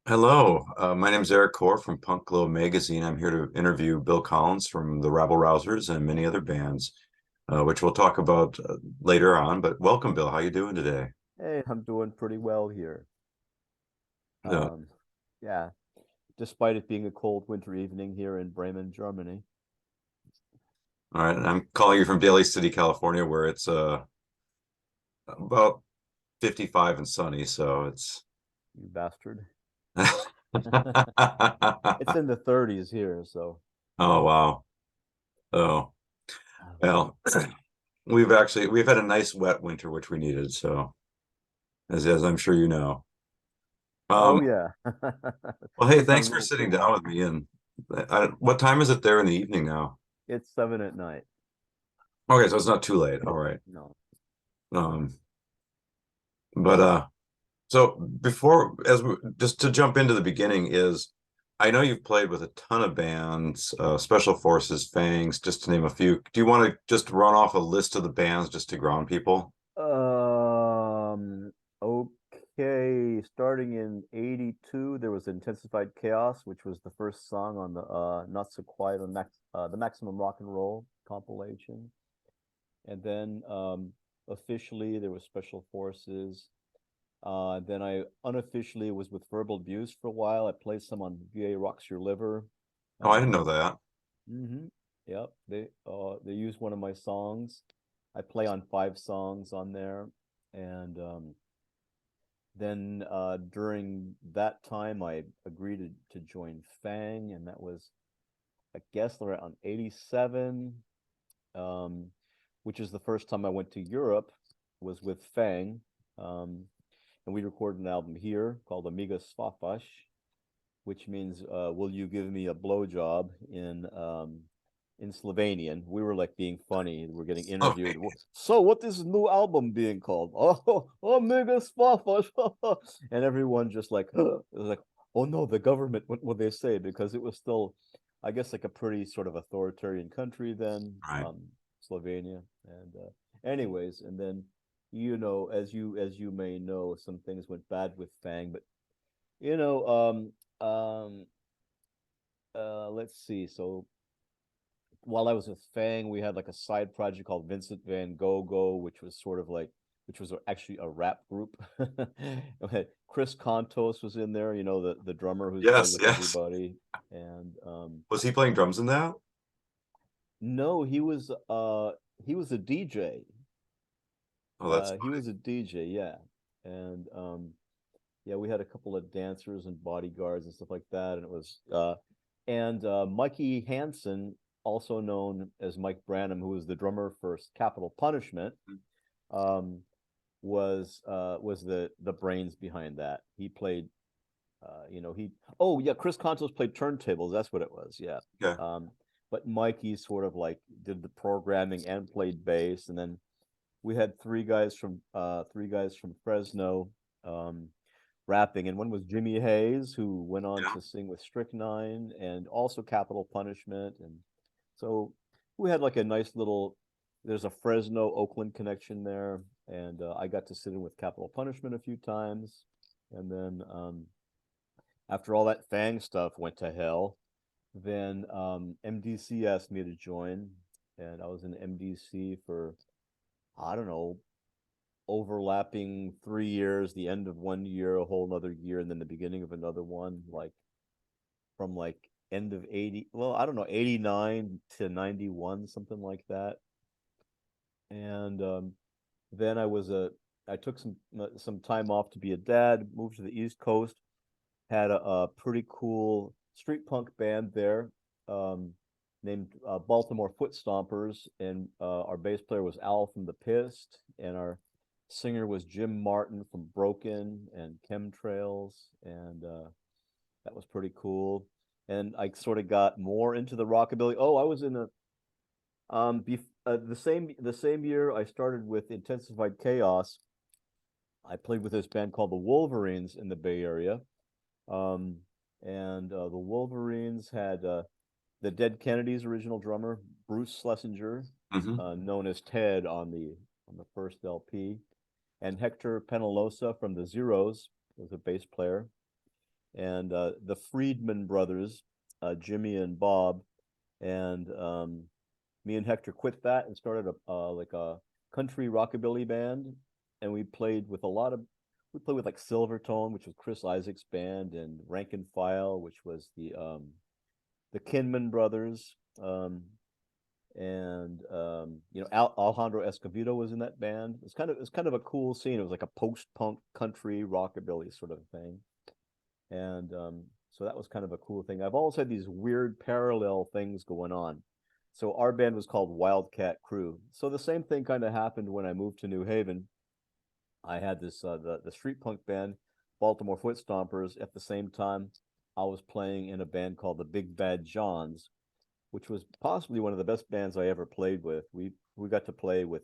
Hello, my name is Erik from Punk Globe Magazine. I'm here to interview Bill Collins from the Rabble Rousers and many other bands, which we'll talk about later on. But welcome, Bill. How you doing today? Hey, I'm doing pretty well here. Uh, Um, yeah, despite it being a cold winter evening here in Bremen, Germany. all right, I'm calling you from Daly City, California, where it's about 55 and sunny, so it's You bastard. It's in the 30s here, so. oh wow. Oh well, we've had a nice wet winter, which we needed. So as I'm sure you know. Oh Um, yeah. well, hey, Things got a thanks for little sitting chilly. down with me. And what time is it there in the evening now? It's 7 at night. Okay, so it's not too late. All right. No. Um, but so before, just to jump into the beginning is, I know you've played with a ton of bands, Special Forces, Fangs, just to name a few. Do you want to just run off a list of the bands just to ground people? Um, okay. Starting in 82, there was Intensified Chaos, which was the first song on the Not So Quiet on the Maximum Rock and Roll compilation. And then officially there was Special Forces. Then I unofficially was with Verbal Abuse for a while. I played some on VA Rocks Your Liver. Oh, I didn't Um, know that. hmm Yep, they used one of my songs. I play on 5 songs on there, and then during that time I agreed to join Fang, and that was I guess around 87. um, which is the first time I went to Europe, was with Fang. Um, and we recorded an album here called Amiga Svafash, which means "Will you give me a blowjob" in Slovenian. We were like being funny. We're getting interviewed. Okay. So, what is the new album being called? Oh, Amiga Svafash, and everyone just like it was like, oh no, the government. What will they say? Because it was still, I guess, like a pretty sort of authoritarian country then, Right. Slovenia. And anyways, and then as you may know, some things went bad with Fang, but you know, let's see. So while I was with Fang, we had like a side project called Vincent Van Gogh, which was sort of like, which was actually a rap group. Chris Contos was in there, the drummer who's played Yes, with yes. everybody. And Was he playing drums in that? no, he was a DJ. Oh, that's He funny. was a DJ, yeah. And yeah, we had a couple of dancers and bodyguards and stuff like that, and it was and Mikey Hansen, also known as Mike Branham, who was the drummer for Capital Punishment, um, was the brains behind that. He played, he oh yeah, Chris Contos played turntables. That's what it was. Yeah. Okay. Um, but Mikey sort of like did the programming and played bass, and then we had three guys from Fresno, um, rapping, and one was Jimmy Hayes, who went on Yeah. to sing with Strychnine and also Capital Punishment, and so we had like a nice little. There's a Fresno Oakland connection there, and I got to sit in with Capital Punishment a few times, and then after all that Fang stuff went to hell, then MDC asked me to join, and I was in MDC for I don't know, overlapping 3 years, the end of one year, a whole another year, and then the beginning of another one, like from like end of 80, well, I don't know, 89 to 91, something like that. And then I took some time off to be a dad, moved to the East Coast, had a pretty cool street punk band there, um, named Baltimore Foot Stompers, and our bass player was Al from The Pissed, and our singer was Jim Martin from Broken and Chemtrails, and that was pretty cool. And I sort of got more into the rockabilly. Oh, I was in a the same year I started with Intensified Chaos. I played with this band called the Wolverines in the Bay Area. Um, and the Wolverines had the Dead Kennedys original drummer Bruce Schlesinger, Hmm. known as Ted on the first LP, and Hector Penalosa from the Zeros was a bass player. and the Friedman brothers, Jimmy and Bob, and me and Hector quit that and started a like a country rockabilly band, and we played with like Silvertone, which was Chris Isaac's band, and Rank and File, which was the Kinman brothers, and Alejandro Escovedo was in that band. It's kind of a cool scene. It was like a post punk country rockabilly sort of thing, and so that was kind of a cool thing. I've always had these weird parallel things going on. So our band was called Wildcat Crew. So the same thing kind of happened when I moved to New Haven. I had this the street punk band, Baltimore Foot Stompers. At the same time, I was playing in a band called the Big Bad Johns, which was possibly one of the best bands I ever played with. We got to play with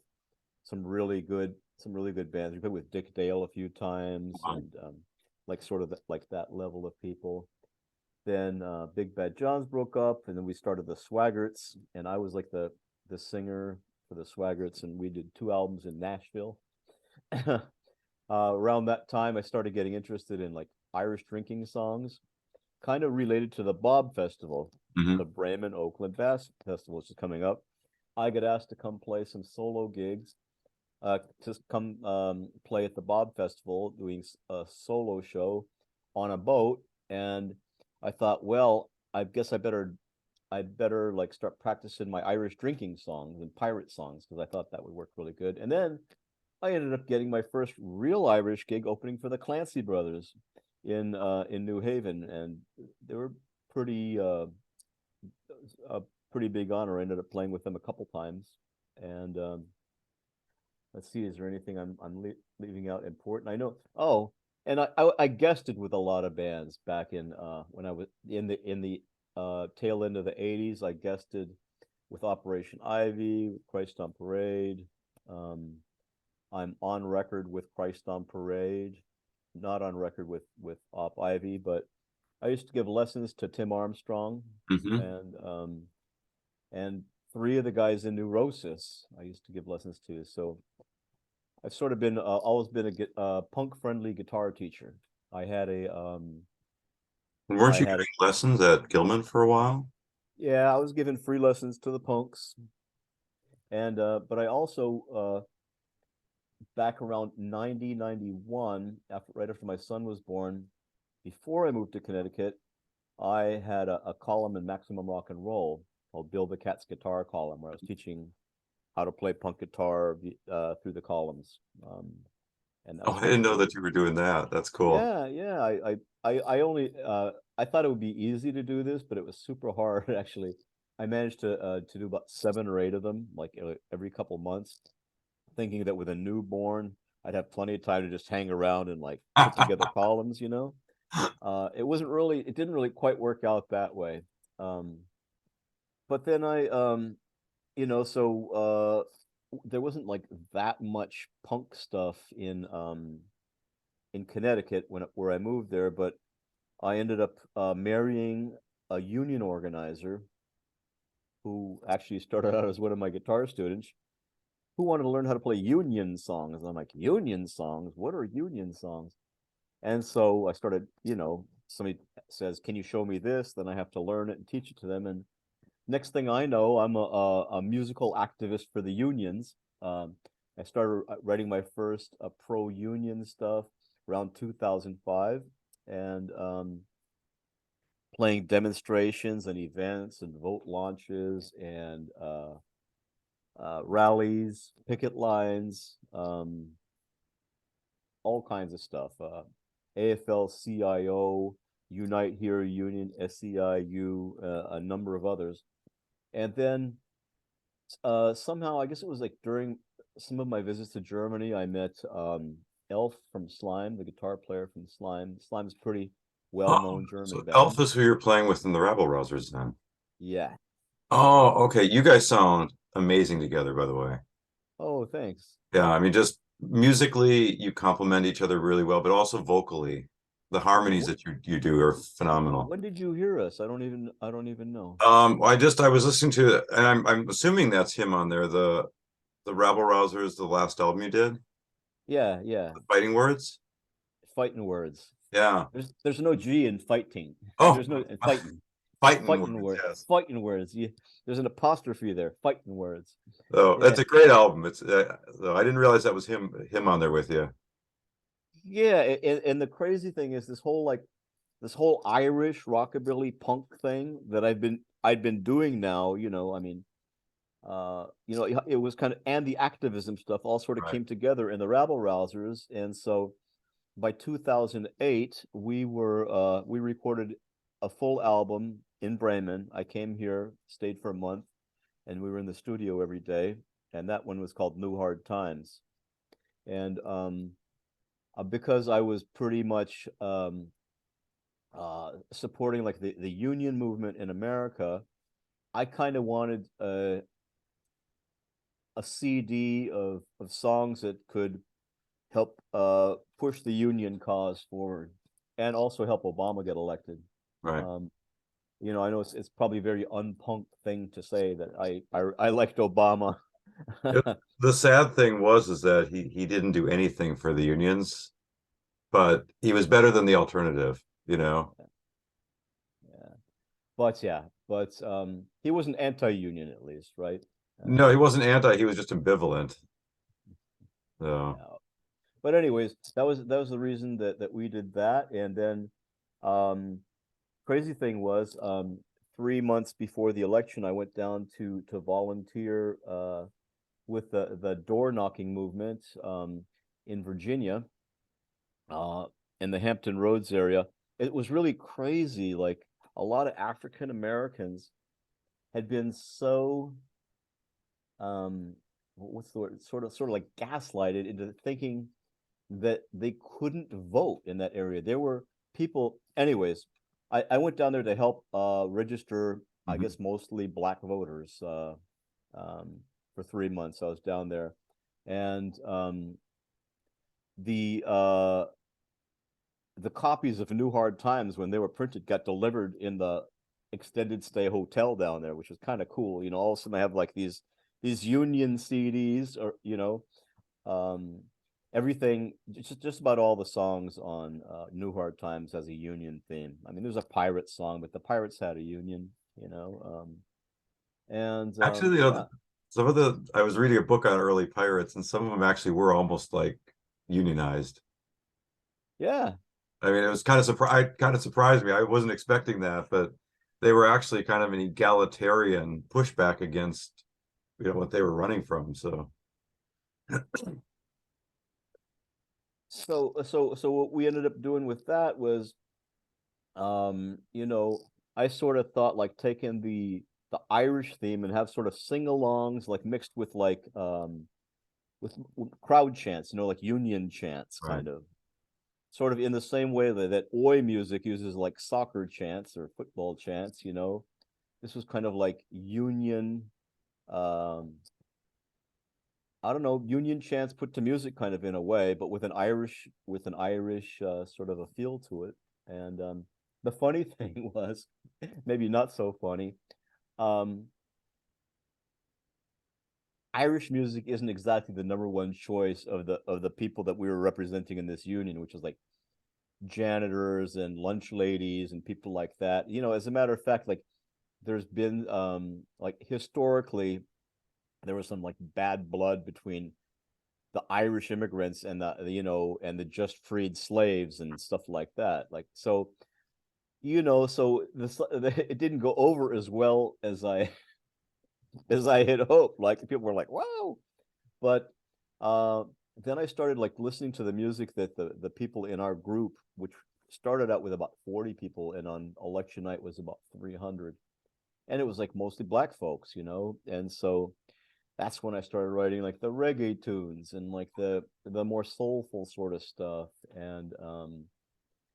some really good bands. We played with Dick Dale a few times, Wow. and like sort of like that level of people. Then Big Bad Johns broke up, and then we started the Swaggerts, and I was like the singer for the Swaggerts, and we did 2 albums in Nashville. Around that time, I started getting interested in like Irish drinking songs, kind of related to the Bob Festival, Hmm. the Bremen Oakland Bass Festival, which is coming up. I got asked to come play some solo gigs, to come play at the Bob Festival, doing a solo show on a boat, and I thought, well, I guess I better like start practicing my Irish drinking songs and pirate songs because I thought that would work really good. And then I ended up getting my first real Irish gig opening for the Clancy Brothers in New Haven, and they were pretty a pretty big honor. I ended up playing with them a couple times, and let's see, is there anything I'm leaving out important? I know. Oh, and I guested with a lot of bands back in when I was in the tail end of the '80s. I guested with Operation Ivy, with Christ on Parade. Um, I'm on record with Christ on Parade, not on record with Op Ivy, but I used to give lessons to Tim Armstrong, Hmm. and and three of the guys in Neurosis I used to give lessons to. So I've sort of been always been a punk friendly guitar teacher. I had a Weren't I you had a giving lessons at Gilman for a while? yeah, I was giving free lessons to the punks, and but I also back around 90 91, after right after my son was born, before I moved to Connecticut, I had a column in Maximum Rock and Roll called Bill the Cat's Guitar Column, where I was teaching how to play punk guitar through the columns. And that Oh, was I kind didn't of know cool. that you were doing that. That's cool. Yeah, yeah. I only I thought it would be easy to do this, but it was super hard actually. I managed to do about 7 or 8 of them, like every couple months, thinking that with a newborn, I'd have plenty of time to just hang around and like put together columns, you know. It didn't really quite work out that way. Um, but then there wasn't like that much punk stuff in Connecticut where I moved there, but I ended up marrying a union organizer who actually started out as one of my guitar students who wanted to learn how to play union songs. And I'm like, union songs? What are union songs? And so I started, somebody says, "Can you show me this?" Then I have to learn it and teach it to them. And next thing I know, I'm a musical activist for the unions. I started writing my first pro union stuff around 2005, and playing demonstrations and events and vote launches and rallies, picket lines, all kinds of stuff. AFL-CIO, Unite Here Union, SEIU, a number of others. And then somehow, I guess it was like during some of my visits to Germany, I met Elf from Slime, the guitar player from Slime. Slime's a pretty Oh, well-known German so band. Elf is who you're playing with in the Rabble Rousers then. Yeah. Oh, okay. You guys sound amazing together, by the way. Oh, thanks. Yeah, I mean, just musically, you complement each other really well, but also vocally, the harmonies What? that you do are phenomenal. When did you hear us? I don't even know. I was listening to, and I'm assuming that's him on there. The Rabble Rousers, the last album you did, Yeah, yeah. the Fighting Words. fighting words. Yeah. There's no G in fighting. Oh, There's no in fighting. fighting Fighting words. word. Yes. Fighting words. There's an apostrophe there. Fighting words. Oh, Yeah. it's a great album. It's I didn't realize that was him on there with you. Yeah. And the crazy thing is this whole Irish rockabilly punk thing that I'd been doing now, I mean, it was kind of, and the activism stuff all sort of Right. came together in the rabble rousers. And so by 2008, we recorded a full album in Bremen. I came here, stayed for a month, and we were in the studio every day. And that one was called New Hard Times. And because I was pretty much supporting like the union movement in America, I kind of wanted a CD of songs that could help push the union cause forward and also help Obama get elected. Right. Um, I know it's probably a very unpunk thing to say that I liked Obama. It- the sad thing was is that he didn't do anything for the unions, but he was better than the alternative, you know. Yeah. But he wasn't anti-union at least, right? No, he wasn't anti, he was just ambivalent. So, Yeah. But anyways, that was the reason that we did that. And then um crazy thing was 3 months before the election, I went down to volunteer with the door knocking movement in Virginia, uh, in the Hampton Roads area. It was really crazy. Like a lot of African Americans had been so what's the word? Sort of like gaslighted into thinking that they couldn't vote in that area. There were people, anyways. I went down there to help register, I mhm. guess mostly black voters um, for 3 months. I was down there, and the uh, the copies of New Hard Times when they were printed got delivered in the extended stay hotel down there, which was kind of cool. All of a sudden I have like these Union CDs, or um, everything, just about all the songs on New Hard Times has a Union theme. I mean, there's a pirate song, but the pirates had a union, and Actually, yeah, some of the I was reading a book on early pirates, and some of them actually were almost like unionized. yeah. I mean, it was kind of surprised me. I wasn't expecting that, but they were actually kind of an egalitarian pushback against, what they were running from. So, So what we ended up doing with that was, I sort of thought like taking the Irish theme and have sort of sing-alongs like mixed with like with crowd chants, like union chants, right. kind of sort of in the same way that oi music uses like soccer chants or football chants. This was kind of like union, um I don't know, union chants put to music kind of in a way, but with an Irish sort of a feel to it. And the funny thing was, maybe not so funny, um, Irish music isn't exactly the number one choice of the people that we were representing in this union, which is like janitors and lunch ladies and people like that. As a matter of fact, like there's been like historically there was some like bad blood between the Irish immigrants and the just freed slaves and stuff like that. Like so, so this it didn't go over as well as I as I had hoped. Like people were like, "Wow!" But uh, then I started like listening to the music that the people in our group, which started out with about 40 people, and on election night was about 300, and it was like mostly black folks, and so that's when I started writing like the reggae tunes and like the more soulful sort of stuff. And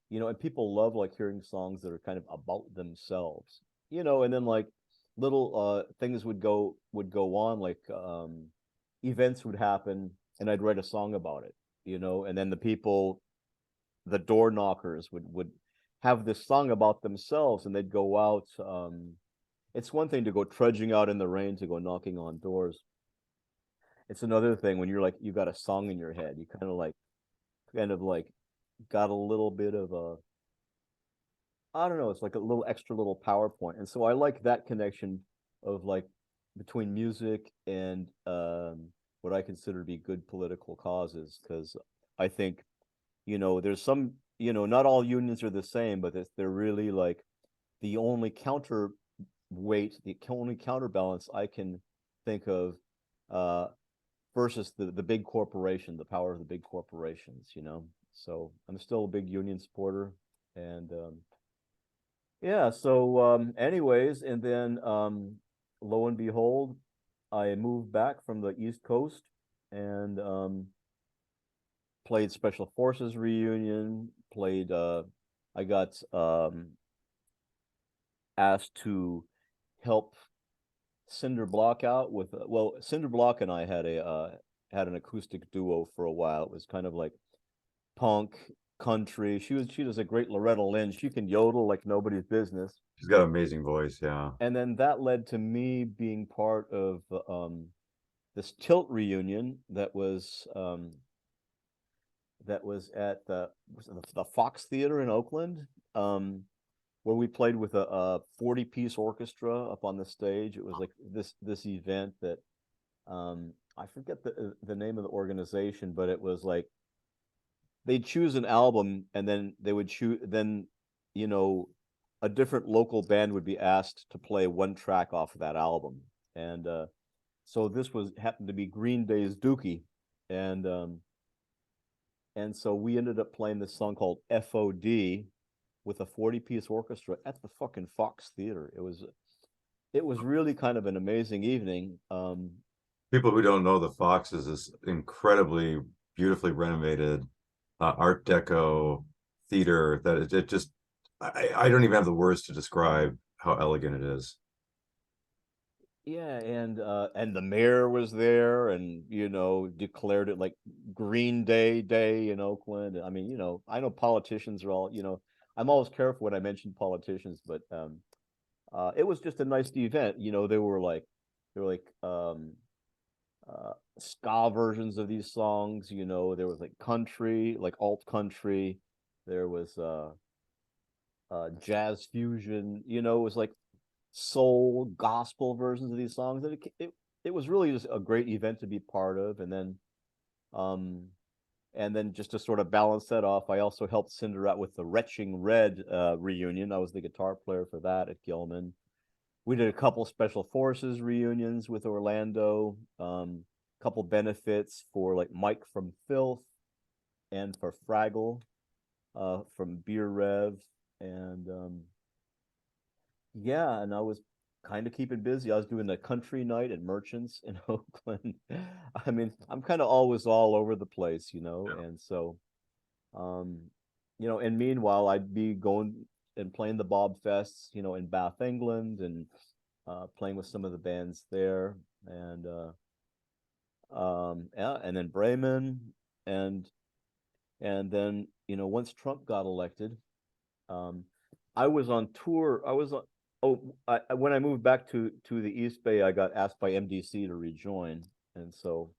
and people love like hearing songs that are kind of about themselves, and then like little things would go on, like events would happen and I'd write a song about it, and then the door knockers would have this song about themselves, and they'd go out. It's one thing to go trudging out in the rain to go knocking on doors. It's another thing when you're like you got a song in your head. You kind of like got a little bit of a, I don't know, it's like a little extra little PowerPoint. And so I like that connection of like between music and what I consider to be good political causes, because I think, there's some, not all unions are the same, but they're really like the only the only counterbalance I can think of uh, versus the big corporation, the power of the big corporations. So I'm still a big union supporter. And yeah, so anyways, and then lo and behold, I moved back from the East Coast and played Special Forces reunion, played I got asked to help Cinder Block out with well, Cinder Block and I had an acoustic duo for a while. It was kind of like punk country. She does a great Loretta Lynn. She can yodel like nobody's business. She's got an amazing voice. Yeah. And then that led to me being part of this Tilt reunion that was at the Fox Theater in Oakland, where we played with a 40-piece orchestra up on the stage. It was like this event that I forget the name of the organization, but it was like they'd choose an album and then they would choose then you know a different local band would be asked to play one track off of that album. And so this was happened to be Green Day's Dookie. And so we ended up playing this song called FOD with a 40-piece orchestra at the fucking Fox Theater. It was really kind of an amazing evening. People who don't know, the Fox is this incredibly beautifully renovated Art Deco theater that it just I don't even have the words to describe how elegant it is. Yeah, and the mayor was there and declared it like Green Day in Oakland. I mean, I know politicians are all, I'm always careful when I mention politicians, but it was just a nice event. They were like ska versions of these songs. There was like country, like alt country. There was jazz fusion. It was like soul gospel versions of these songs. It was really just a great event to be part of. Um, and then just to sort of balance that off, I also helped Cinder out with the Retching Red reunion. I was the guitar player for that at Gilman. We did a couple Special Forces reunions with Orlando, couple benefits for like Mike from Filth and for Fraggle from Beer Rev. And yeah, and I was kind of keeping busy. I was doing a country night at Merchants in Oakland. I mean, I'm kind of always all over the place. And so, um, and meanwhile, I'd be going and playing the Bob Fests, in Bath, England, and playing with some of the bands there, and yeah, and then Bremen, and then once Trump got elected, um, I was on tour. I was on. Oh, when I moved back to the East Bay, I got asked by MDC to rejoin, and so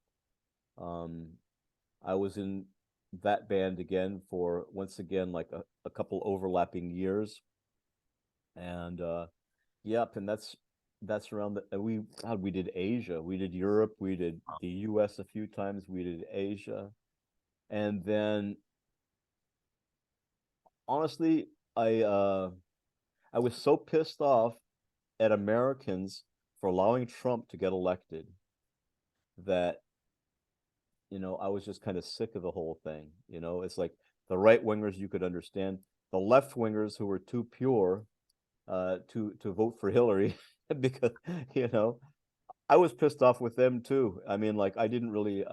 um, I was in that band again for once again like a couple overlapping years, and yep, and that's around we did Asia, we did Europe, we did the US a few times, we did Asia, and then honestly, I was so pissed off at Americans for allowing Trump to get elected that I was just kind of sick of the whole thing. It's like the right wingers you could understand, the left wingers who were too pure to vote for Hillary because you know I was pissed off with them too. I mean, like I didn't really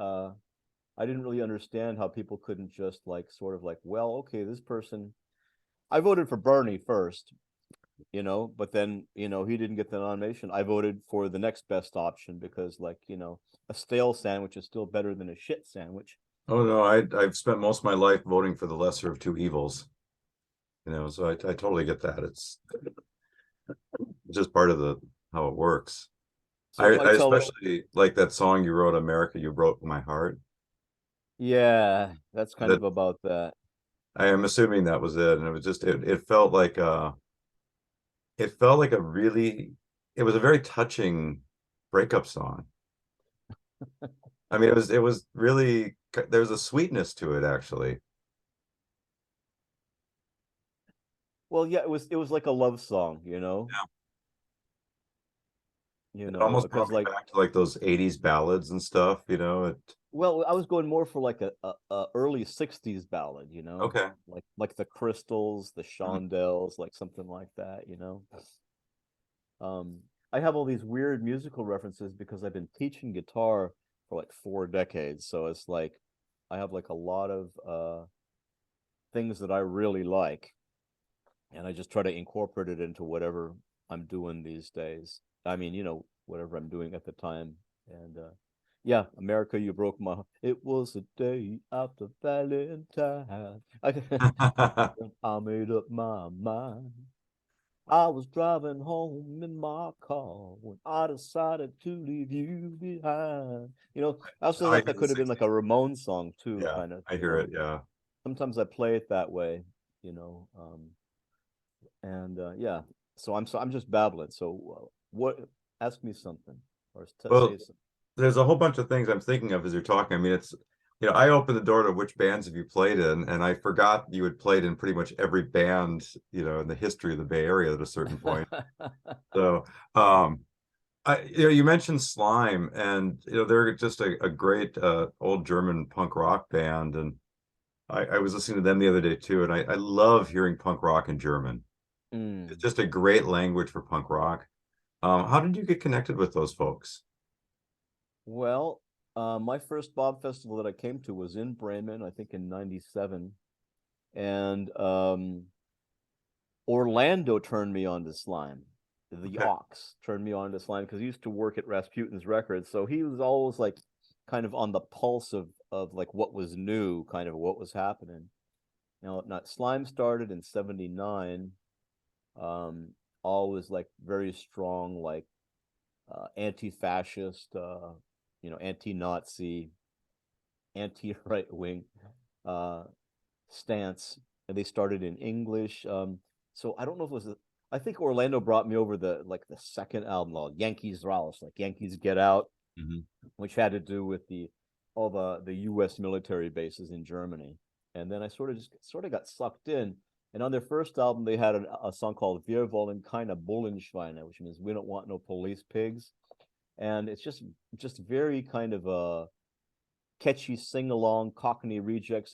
understand how people couldn't just like sort of like, well, okay, this person I voted for Bernie first, but then, he didn't get the nomination. I voted for the next best option because like, a stale sandwich is still better than a shit sandwich. Oh no, I've spent most of my life voting for the lesser of two evils. So I totally get that. It's just part of the how it works. So if I I tell it, especially like that song you wrote, America, You Broke My Heart. yeah, that's kind That of about that. I am assuming that was it, and it was just it felt like it felt like a really it was a very touching breakup song. I mean, it was really there's a sweetness to it actually. Well, yeah, it was like a love song, Yeah. It almost brought because me like, back to like those 80s ballads and stuff, you know. It well, I was going more for like a early '60s ballad, okay. like the Crystals, the Mhm. Shondells, like something like that. Um, I have all these weird musical references because I've been teaching guitar for like 4 decades, so it's like I have like a lot of things that I really like, and I just try to incorporate it into whatever I'm doing these days. I mean, whatever I'm doing at the time. And yeah, America, you broke my heart. It was a day after Valentine. I made up my mind. I was driving home in my car when I decided to leave you behind. I also I thought hear that the could have been like 60s. a Ramon song too, Yeah, kind of, I hear it. Yeah. Sometimes I play it that way, you know. And yeah, so I'm just babbling. So what? Ask me something or say Well, something. there's a whole bunch of things I'm thinking of as you're talking. I mean, I opened the door to which bands have you played in, and I forgot you had played in pretty much every band, in the history of the Bay Area at a certain point. So, um, you mentioned Slime, and they're just a great old German punk rock band, and I was listening to them the other day too, and I love hearing punk rock in German. It's Mm. just a great language for punk rock. How did you get connected with those folks? Well, my first Bob festival that I came to was in Bremen, I think in '97, and Orlando turned me on to Slime. The Okay. Ox turned me on to Slime because he used to work at Rasputin's Records, so he was always like kind of on the pulse of like what was new, kind of what was happening. Now, not Slime started in '79. Um, always like very strong, like anti-fascist, anti-Nazi, anti-right wing uh, stance, and they started in English. So I don't know if it was. I think Orlando brought me over the second album, Yankees Raus, like Yankees Get Out, Mhm. which had to do with all the U.S. military bases in Germany. And then I sort of got sucked in. And on their first album, they had a song called "Wir wollen keine Bullenschweine," which means we don't want no police pigs. And it's just very kind of catchy sing along, Cockney Rejects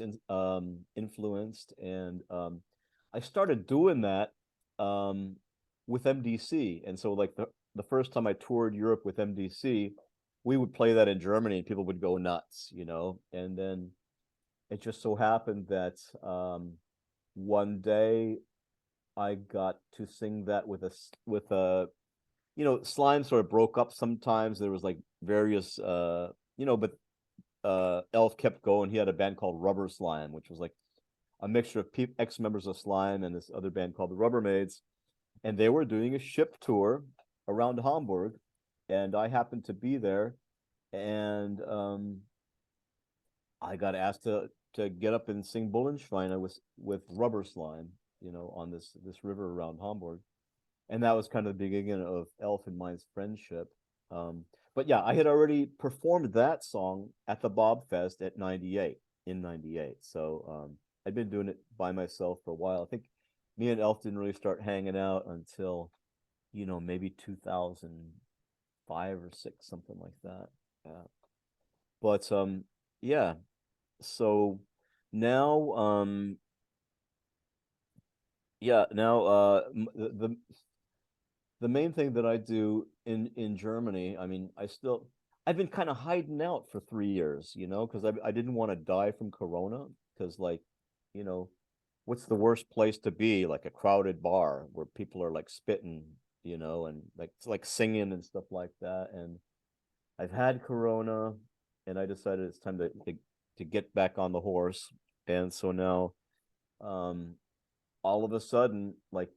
influenced, and I started doing that with MDC, and so like the first time I toured Europe with MDC, we would play that in Germany, and people would go nuts. And then it just so happened that one day I got to sing that with a Slime sort of broke up sometimes. There was like various but Elf kept going. He had a band called Rubber Slime, which was like a mixture of ex-members of Slime and this other band called the Rubbermaids, and they were doing a ship tour around Hamburg, and I happened to be there, and I got asked to get up and sing Bullenschweine with Rubber Slime, on this river around Hamburg, and that was kind of the beginning of Elf and mine's friendship. But yeah, I had already performed that song at the Bob Fest at '98 in '98. So I'd been doing it by myself for a while. I think me and Elf didn't really start hanging out until maybe 2005 or six, something like that. Yeah. But yeah. So now now the main thing that I do in Germany, I mean, I've been kind of hiding out for 3 years, because I didn't want to die from Corona, because like, you know, what's the worst place to be? Like a crowded bar where people are like spitting, and like singing and stuff like that. And I've had Corona, and I decided it's time to get back on the horse. And so now, um, all of a sudden, like,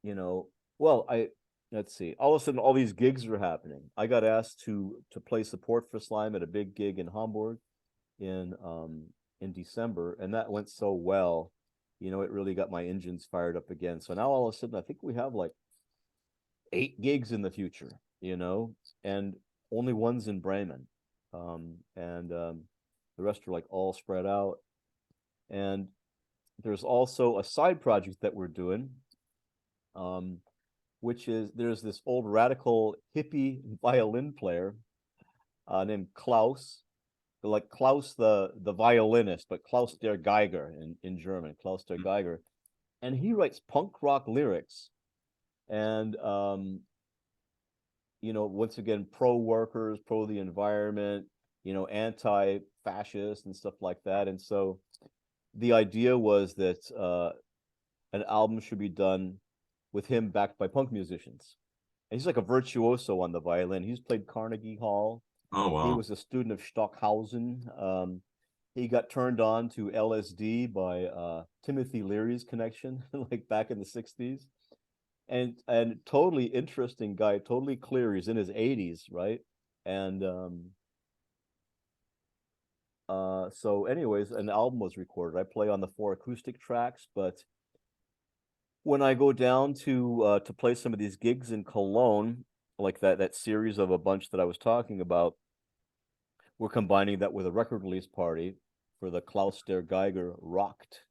you know, well, I let's see, all of a sudden, all these gigs are happening. I got asked to play support for Slime at a big gig in Hamburg in December, and that went so well it really got my engines fired up again. So now all of a sudden, I think we have like 8 gigs in the future, and only one's in Bremen. And the rest are like all spread out. And there's also a side project that we're doing, um, which is there's this old radical hippie violin player named Klaus, like Klaus the violinist, but Klaus der Geiger in German, Klaus der Geiger, and he writes punk rock lyrics, and once again, pro workers, pro the environment, anti-fascist and stuff like that. And so the idea was that an album should be done with him backed by punk musicians. And he's like a virtuoso on the violin. He's played Carnegie Hall. Oh He wow. was a student of Stockhausen. He got turned on to LSD by Timothy Leary's connection, like back in the 60s. And totally interesting guy, totally clear. He's in his 80s, right? And so anyways, an album was recorded. I play on the 4 acoustic tracks, but when I go down to play some of these gigs in Cologne, like that series of a bunch that I was talking about, we're combining that with a record release party for the Klaus der Geiger Rocked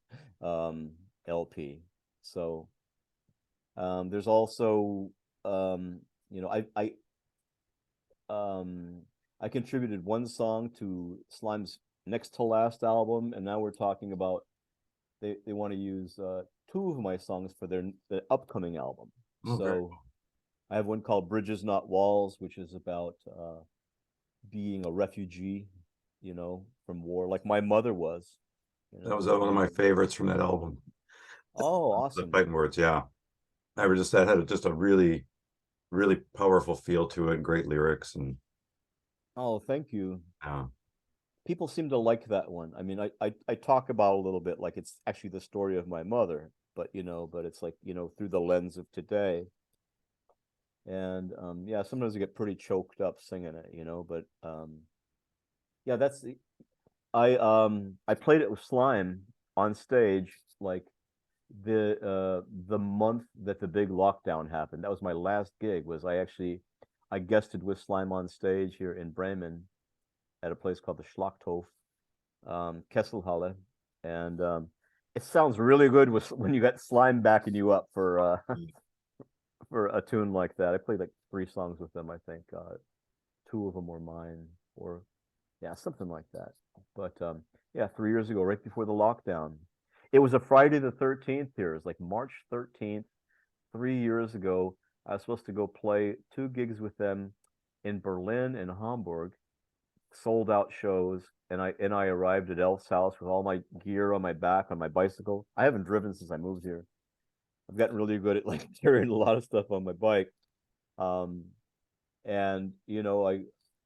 LP. So there's also you know I contributed one song to Slime's next to last album, and now we're talking about they want to use 2 of my songs for the upcoming album. Oh, very So I have one called Bridges Not Walls, which is about being a refugee, from war, like my mother was, That was one of my and favorites from that album. oh, The awesome. fighting words, yeah. I was just that had just a really, really powerful feel to it, great lyrics, and Oh, thank you. yeah, People seem to like that one. I mean, I talk about a little bit like it's actually the story of my mother, but it's like, through the lens of today. And yeah, sometimes I get pretty choked up singing it, but yeah, I played it with Slime on stage like the month that the big lockdown happened. That was my last gig. Was I guested with Slime on stage here in Bremen at a place called the Schlachthof, Kesselhalle, and it sounds really good when you got Slime backing you up for for a tune like that. I played like 3 songs with them, I think. 2 of them were mine, or yeah, something like that. But yeah, 3 years ago, right before the lockdown, it was a Friday the 13th here. It was like March 13th, 3 years ago. I was supposed to go play 2 gigs with them in Berlin and Hamburg, sold out shows, and I arrived at Elf's house with all my gear on my back on my bicycle. I haven't driven since I moved here. I've gotten really good at like carrying a lot of stuff on my bike. Um, and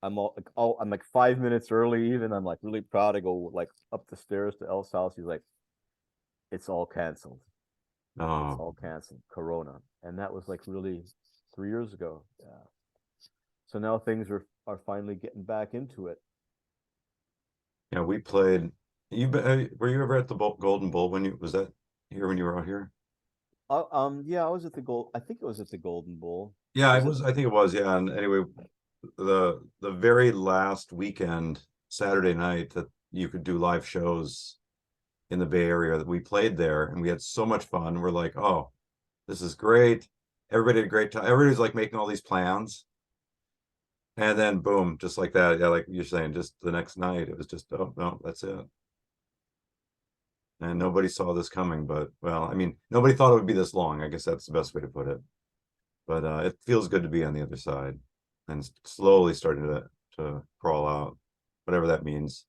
I'm like 5 minutes early even. I'm like really proud to go like up the stairs to Elf's house. He's like, it's all canceled. It's oh all canceled. Corona. And that was like really 3 years ago. Yeah. So now things are finally getting back into it. yeah. We played. Were you ever at the Golden Bull when you was that here when you were out here? Yeah, I was at the Gold. I think it was at the Golden Bull. Yeah, it Was it? was. I think it was. Yeah, and anyway, the very last weekend, Saturday night, that you could do live shows in the Bay Area, that we played there, and we had so much fun. We're like, oh, this is great. Everybody had a great time. Everybody's like making all these plans. And then boom, just like that. Yeah, like you're saying, just the next night, it was just, oh no, that's it. And nobody saw this coming, but well, I mean, nobody thought it would be this long. I guess that's the best way to put it. But it feels good to be on the other side and slowly starting to crawl out, whatever that means.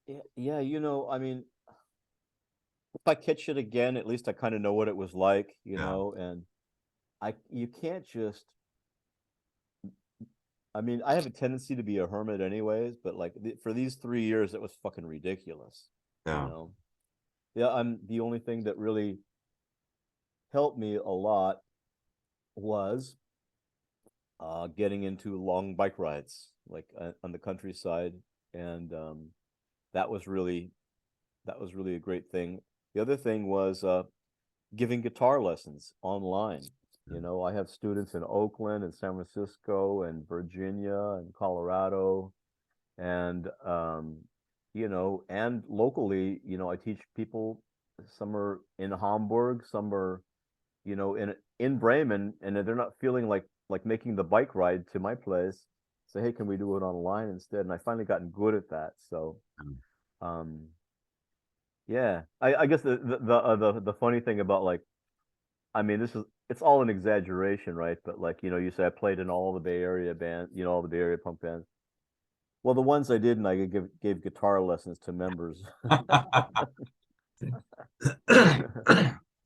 Yeah, yeah, I mean, if I catch it again, at least I kind of know what it was like, Yeah, and you can't just, I mean, I have a tendency to be a hermit anyways, but like for these 3 years, it was fucking ridiculous, you yeah. know? Yeah, the only thing that really helped me a lot was getting into long bike rides, like on the countryside. And that was really a great thing. the other thing was giving guitar lessons online. You Mm. know, I have students in Oakland and San Francisco and Virginia and Colorado and you know, and locally, you know, I teach people. Some are in Hamburg, some are, you know, in Bremen, and if they're not feeling like making the bike ride to my place, say, hey, can we do it online instead? And I finally gotten good at that. So um yeah, I guess the funny thing about like, I mean, this is, it's all an exaggeration, right? But like, you know, you say I played in all the Bay Area band, you know, all the Bay Area punk bands. Well, the ones I didn't, I gave guitar lessons to members.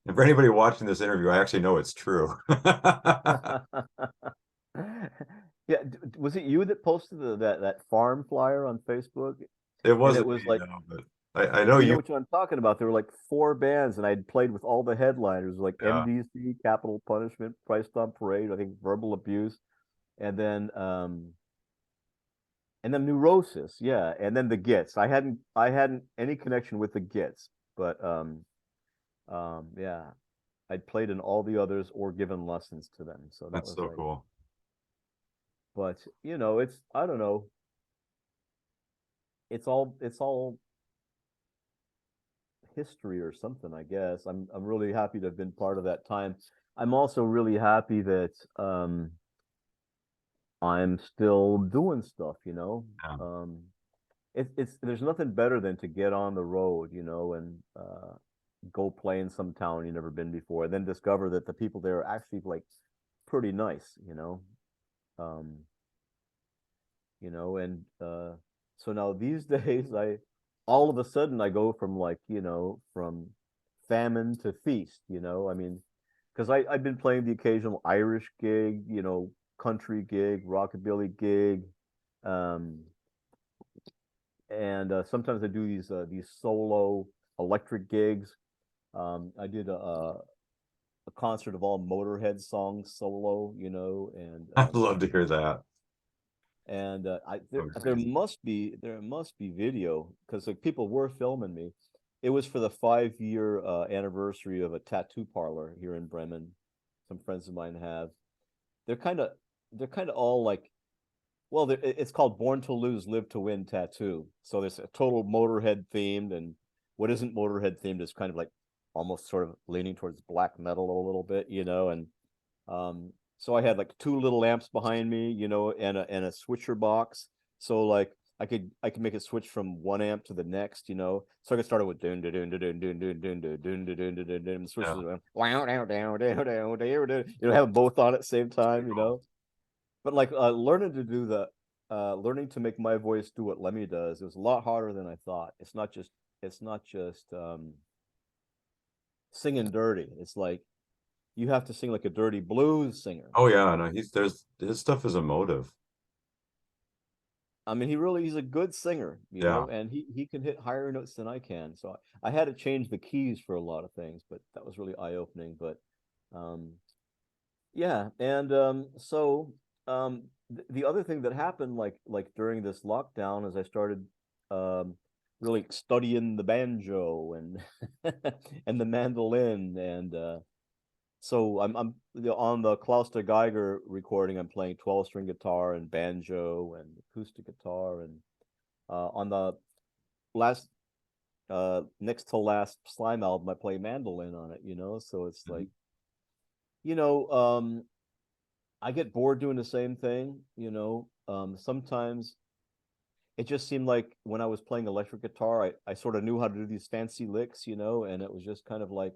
And for anybody watching this interview, I actually know it's true. Yeah, was it you that posted that farm flyer on Facebook? It And it wasn't me, was like, no, but I know you know you. what I'm talking about? There were like four bands, and I'd played with all the headliners, like Yeah. MDC, Capital Punishment, Price Stomp Parade, I think Verbal Abuse, and then Neurosis, yeah, and then the Gits. I hadn't any connection with the Gits, but yeah, I'd played in all the others or given lessons to them. So that That's was so like, cool. but you know, it's, I don't know, it's all history or something, I guess. I'm really happy to have been part of that time. I'm also really happy that I'm still doing stuff, you know. Yeah. Um it's there's nothing better than to get on the road, you know, and go play in some town you've never been before, and then discover that the people there are actually like pretty nice, you know. Um, you know, and so now these days I all of a sudden I go from like, you know, from famine to feast, you know. I mean, because I've been playing the occasional Irish gig, you know, country gig, rockabilly gig, um, and sometimes I do these solo electric gigs. I did a concert of all Motorhead songs solo, you know, I'd love to hear that. and I Oh, there must be video because like people were filming me. It was for the 5 year anniversary of a tattoo parlor here in Bremen. Some friends of mine have. They're kind of they're kind of all like, well, it's called Born to Lose, Live to Win tattoo. So there's a total Motorhead themed, and what isn't Motorhead themed is kind of like almost sort of leaning towards black metal a little bit, you know, and so I had like two little amps behind me, you know, and a switcher box. So like I could make it switch from one amp to the next, you know. So I could start it with dun dun dun dun dun dun dun dun dun dun dun dun dun dun, switches yeah. around, wow down down down down down, you know, have them both on at the same That's pretty time, you cool. know. But like learning to make my voice do what Lemmy does, it was a lot harder than I thought. It's not just singing dirty. It's like you have to sing like a dirty blues singer. Oh yeah, no, there's his stuff is emotive. I mean, he's a good singer, you Yeah. know, and he can hit higher notes than I can. So I had to change the keys for a lot of things, but that was really eye opening. But um, yeah, and so the other thing that happened, like during this lockdown, is I started um, really studying the banjo and and the mandolin, and so I'm on the Klaus de Geiger recording. I'm playing 12-string guitar and banjo and acoustic guitar, and on the last next to last Slime album, I play mandolin on it. You know, so it's Mhm. like, you know, I get bored doing the same thing. You know, sometimes it just seemed like when I was playing electric guitar, I sort of knew how to do these fancy licks. You know, and it was just kind of like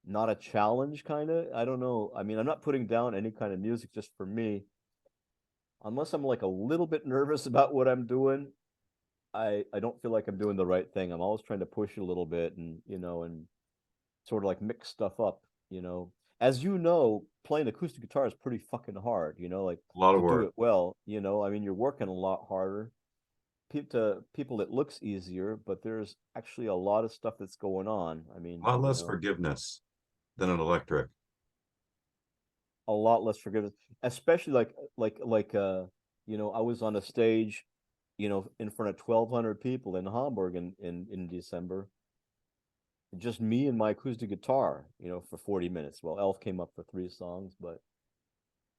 not a challenge, kind of. I don't know. I mean, I'm not putting down any kind of music just for me. Unless I'm like a little bit nervous about what I'm doing, I don't feel like I'm doing the right thing. I'm always trying to push a little bit, and you know, and sort of like mix stuff up, you know. As you know, playing acoustic guitar is pretty fucking hard, you know, like A lot of to do work. it well, you know. I mean, you're working a lot harder. To people, it looks easier, but there's actually a lot of stuff that's going on. I mean, A lot you less know, forgiveness than an electric. a lot less forgiveness, especially you know, I was on a stage, you know, in front of 1,200 people in Hamburg in December, just me and my acoustic guitar, for 40 minutes. Well, Elf came up for 3 songs, but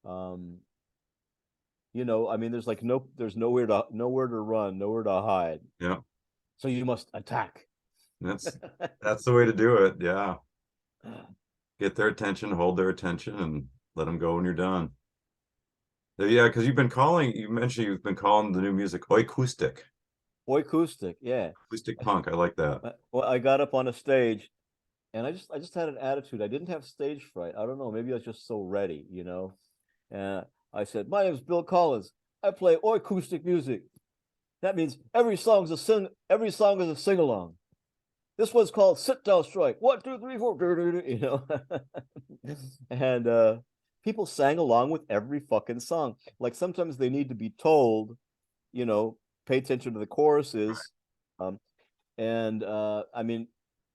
um, I mean, there's nowhere to run, nowhere to hide. Yeah. So you must attack. That's that's the way to do it. Yeah. Get their attention, hold their attention, and let them go when you're done. Yeah, because you mentioned you've been calling the new music acoustic, Acoustic, yeah. acoustic punk. I like that. Well, I got up on a stage and I just had an attitude. I didn't have stage fright. I don't know. Maybe I was just so ready. And I said, "My name's Bill Collins. I play acoustic music. That means every song is a sing along. This one's called Sit Down Strike. 1, 2, 3, 4. And people sang along with every fucking song. Like sometimes they need to be told, you know, pay attention to the choruses. Um, and I mean,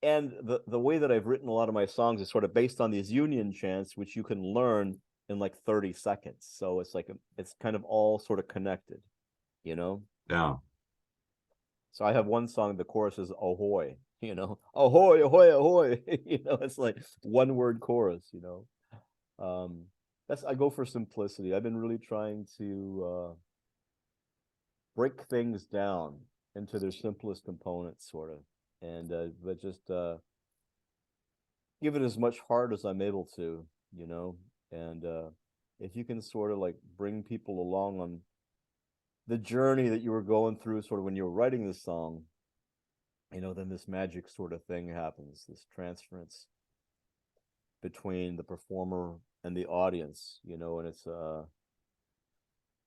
and the way that I've written a lot of my songs is sort of based on these union chants, which you can learn in like 30 seconds. So it's kind of all sort of connected, you know. Yeah. So I have one song, the chorus is ahoy, ahoy, ahoy, ahoy. It's like one word chorus. Um, I go for simplicity. I've been really trying to break things down into their simplest components, sort of, and but just give it as much heart as I'm able to, and if you can sort of like bring people along on the journey that you were going through, sort of when you were writing this song, then this magic sort of thing happens, this transference between the performer and the audience, and it's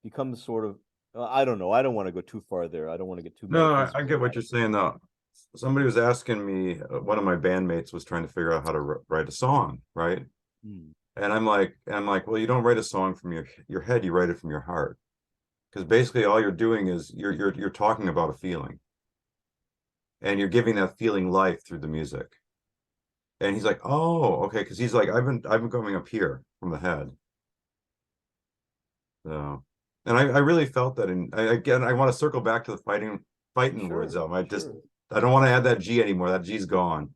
becomes sort of I don't know. I don't want to go too far there. I don't want to get too No, I metaphysical get what about you're it. saying though. Somebody was asking me, one of my bandmates was trying to figure out how to write a song, right? Hmm. And I'm like, well, you don't write a song from your head, you write it from your heart. Because basically all you're doing is you're talking about a feeling and you're giving that feeling life through the music. And he's like, oh, okay, because he's like, I've been coming up here from the head. So, and I really felt that. And again, I want to circle back to the fighting words Sure, album. sure. I don't want to add that G anymore. That G's gone.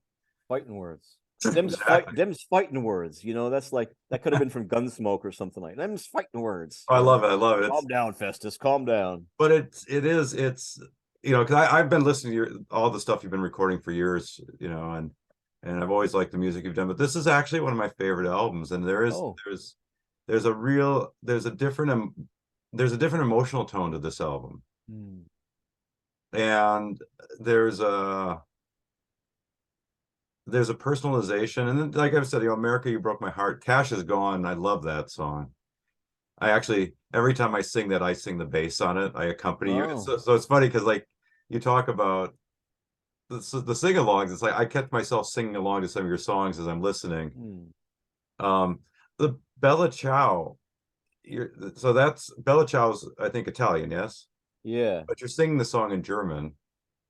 Fighting words. Exactly. Them's fighting words. That's like that could have been from Gunsmoke or something like them's fighting words. I love it. I love it. Calm down, Festus. Calm down. But it's because I've been listening to all the stuff you've been recording for years, and I've always liked the music you've done. But this is actually one of my favorite albums, and Oh. there's a different emotional tone to this album, Hmm. and there's a there's a personalization, and then, like I've said, America, You Broke My Heart. Cash is Gone. I love that song. I actually, every time I sing that, I sing the bass on it. I accompany you. Oh. So it's funny because like you talk about the sing-alongs. It's like I catch myself singing along to some of your songs as I'm listening. Hmm. Um, the Bella Ciao. So that's Bella Ciao's, I think, Italian, yes, Yeah. but you're singing the song in German.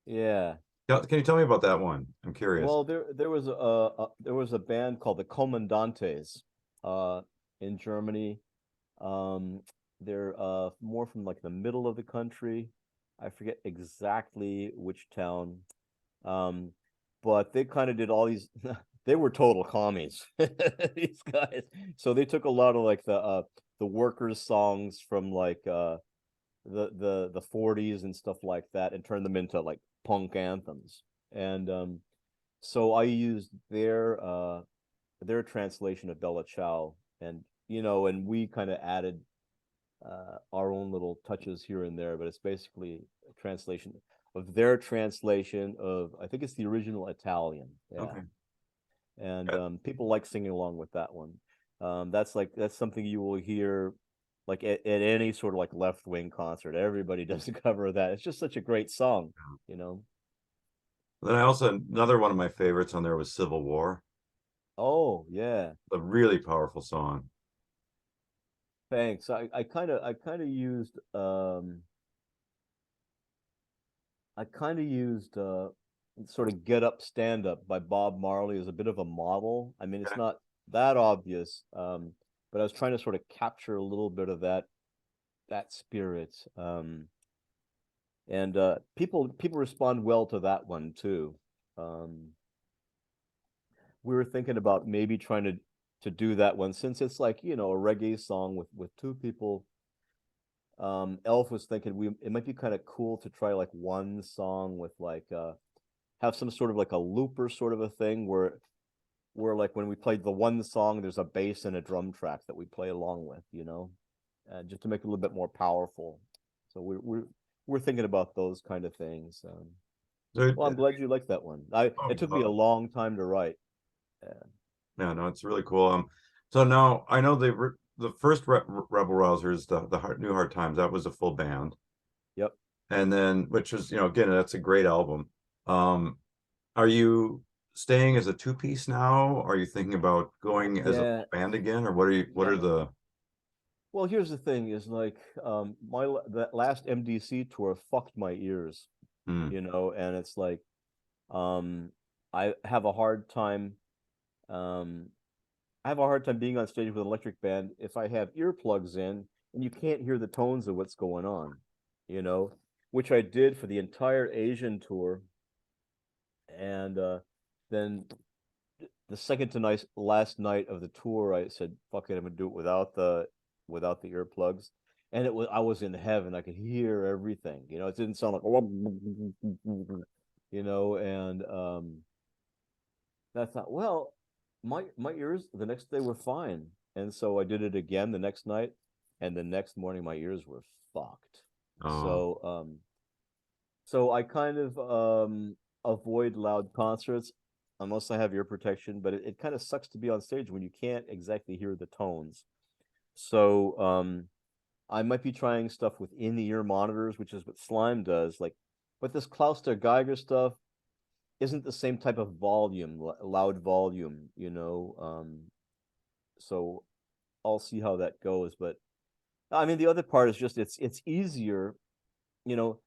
Yeah. Can you tell me about that one? I'm curious. Well, there was a band called the Comandantes uh in Germany. Um, they're more from like the middle of the country. I forget exactly which town. Um, but they kind of did all these. They were total commies, these guys. So they took a lot of like the workers' songs from like the 40s and stuff like that, and turned them into like punk anthems. And so I used their translation of Bella Ciao, and we kind of added our own little touches here and there, but it's basically a translation of their translation of, I think it's the original Italian. Yeah. Okay. And people like singing along with that one. That's something you will hear like at any sort of like left wing concert. Everybody does a cover of that. It's just such a great song, you know. Then I also another one of my favorites on there was Civil War, Oh yeah, a really powerful song. thanks. I kind of used sort of Get Up Stand Up by Bob Marley as a bit of a model. I mean, it's Okay. not that obvious, but I was trying to sort of capture a little bit of that spirit. And people respond well to that one too. Um, we were thinking about maybe trying to do that one since it's like, you know, a reggae song with two people. Elf was thinking we it might be kind of cool to try like one song with like have some sort of like a looper sort of a thing where like when we played the one song, there's a bass and a drum track that we play along with, you know, just to make it a little bit more powerful. So we're thinking about those kind of things. So, Well, I'm glad you like that one. It took me a oh, long time to write. Uh, yeah, no, it's really cool. So now I know the first Rebel Rousers, the New Hard Times, that was a full band, yep. and then which was, again, that's a great album. Um, are you staying as a two-piece now? Are you thinking about going as a Yeah. full band again, or what are you? What Yeah. are the? Well, here's the thing: is like that last MDC tour fucked my ears, Hmm, you know, and it's like um, I have a hard time um, I have a hard time being on stage with an electric band if I have earplugs in and you can't hear the tones of what's going on, you know, which I did for the entire Asian tour, and then the second to night last night of the tour, I said, "Fuck it, I'm gonna do it without the earplugs." And it was I was in heaven. I could hear everything. You know, it didn't sound like you know, and I thought, well, my ears the next day were fine. And so I did it again the next night, and the next morning my ears were fucked. oh, So I kind of avoid loud concerts unless I have ear protection, but it kind of sucks to be on stage when you can't exactly hear the tones. So I might be trying stuff with in-the-ear monitors, which is what Slime does. Like, but this Klauster Geiger stuff isn't the same type of volume, loud volume, you know. So I'll see how that goes. But I mean, the other part is just it's easier, you know.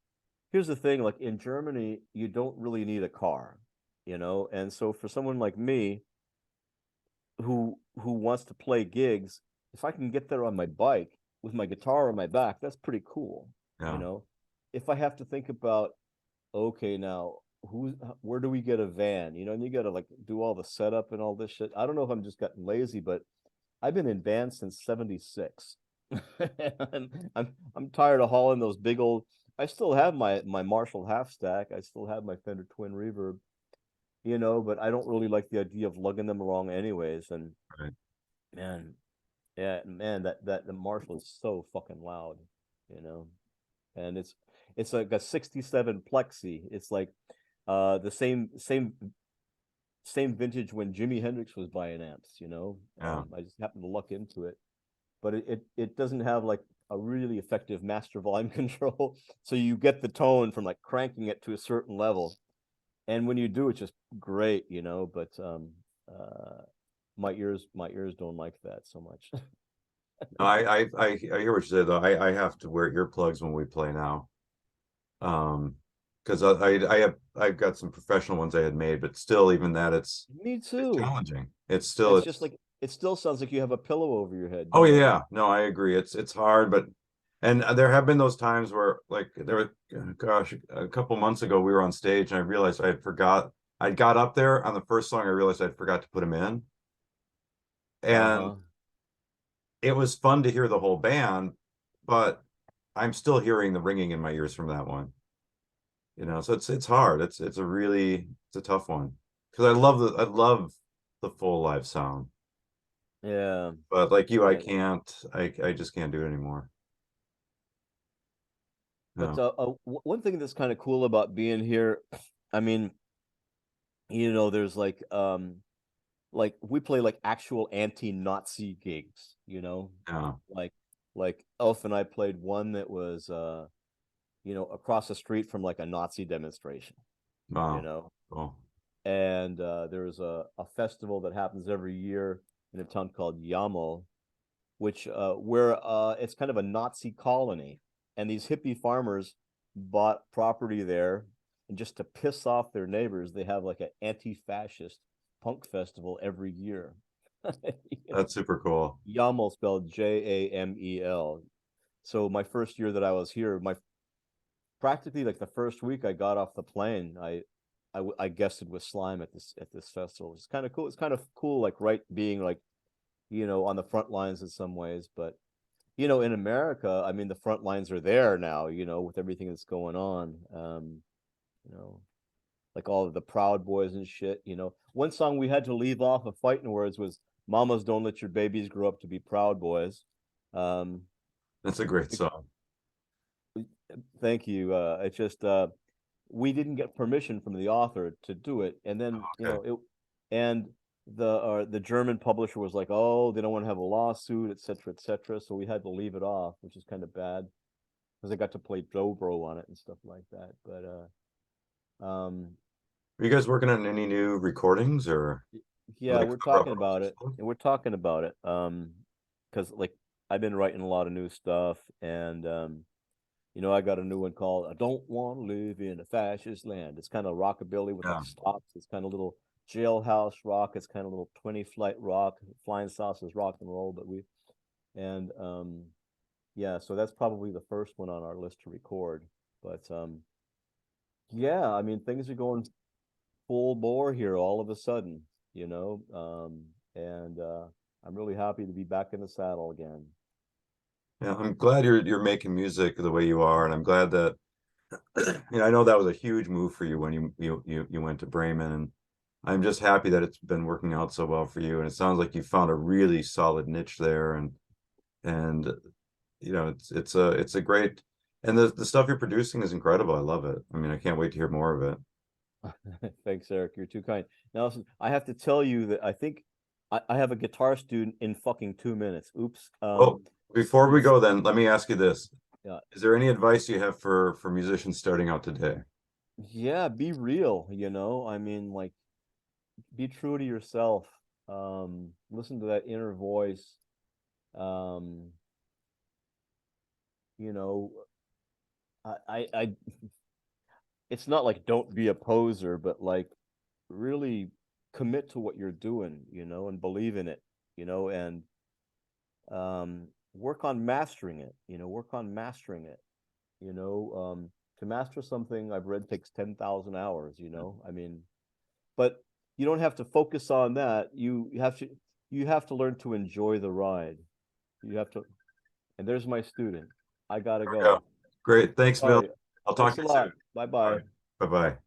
Here's the thing, like in Germany, you don't really need a car, you know? And so for someone like me who wants to play gigs, if I can get there on my bike with my guitar on my back, that's pretty cool, you yeah, know? If I have to think about, okay, now where do we get a van? You know, and you got to like do all the setup and all this shit. I don't know if I'm just getting lazy, but I've been in vans since '76. I'm tired of hauling those big old. I still have my Marshall half stack. I still have my Fender Twin Reverb, you know, but I don't really like the idea of lugging them along anyways. And right. man, yeah, man, that the Marshall is so fucking loud, you know, and it's like a '67 Plexi. It's like the same vintage when Jimi Hendrix was buying amps, you know. Yeah, I just happened to luck into it, but it doesn't have like a really effective master volume control. So you get the tone from like cranking it to a certain level. And when you do, it's just great, you know, but my ears don't like that so much. no, I hear what you say though. I have to wear earplugs when we play now. Um, because I've got some professional ones I had made, but still, even that, Me it's too. challenging. It's still It's just it's like it still sounds like you have a pillow over your head, Oh doesn't it? yeah, no, I agree. It's hard, but and there have been those times where like there were gosh, a couple months ago we were on stage and I realized I'd got up there on the first song, I realized I'd forgot to put them in. And Uh-huh. it was fun to hear the whole band, but I'm still hearing the ringing in my ears from that one. So it's hard. It's a tough one. Because I love the full live sound. Yeah. But like you, Yeah. I just can't do it anymore. But No. one thing that's kind of cool about being here, I mean, you know, there's like we play like actual anti-Nazi gigs, you know, Yeah. like like Elf and I played one that was you know, across the street from like a Nazi demonstration, you Wow. know, Cool. and there's a festival that happens every year in a town called Yamo, which where it's kind of a Nazi colony, and these hippie farmers bought property there, and just to piss off their neighbors, they have like an anti-fascist punk festival every year. You know, That's super cool. Yamel spelled Jamel. So my first year that I was here, my practically like the first week I got off the plane, I I guested with slime at this festival. It's kind of cool. It's kind of cool, like right being like, on the front lines in some ways. But in America, I mean, the front lines are there now. With everything that's going on. You know, like all of the Proud Boys and shit. One song we had to leave off of Fighting Words was "Mamas Don't Let Your Babies Grow Up to Be Proud Boys." Um, That's a great song. thank you. It's just we didn't get permission from the author to do it, and then Okay. and the German publisher was like, oh, they don't want to have a lawsuit, et cetera, et cetera. So we had to leave it off, which is kind of bad because I got to play dobro on it and stuff like that. But Are you guys working on any new recordings or yeah, like we're cover talking albums about or it, stuff? and we're talking about it. Because like I've been writing a lot of new stuff, and I got a new one called "I Don't Want to Live in a Fascist Land." It's kind of rockabilly with Yeah. like stops. It's kind of little jailhouse rock. It's kind of little 20 flight rock. Flying Saucers rock and roll, but and yeah, so that's probably the first one on our list to record. But yeah, I mean things are going full bore here all of a sudden, and I'm really happy to be back in the saddle again. Yeah, I'm glad you're making music the way you are, and I'm glad that I know that was a huge move for you when you went to Bremen, and I'm just happy that it's been working out so well for you. And it sounds like you found a really solid niche there, and it's a great, and the stuff you're producing is incredible. I love it. I mean, I can't wait to hear more of it. Thanks, Eric. You're too kind. Now, listen, I have to tell you that I think I have a guitar student in fucking 2 minutes. Oops. Oh, before we It's go, then let me ask you this: yeah, is there any advice you have for musicians starting out today? yeah. Be real. I mean, like, be true to yourself. Listen to that inner voice. Um, you know, I it's not like don't be a poser, but like really commit to what you're doing, and believe in it, and work on mastering it, work on mastering it, to master something I've read takes 10,000 hours, I mean, but you don't have to focus on that. You have to learn to enjoy the ride. You have to, and there's my student. I gotta There we go. go. Great. Thanks, Mill. Sorry. I'll talk Thanks to a you soon. lot. Bye All bye. right. Bye-bye.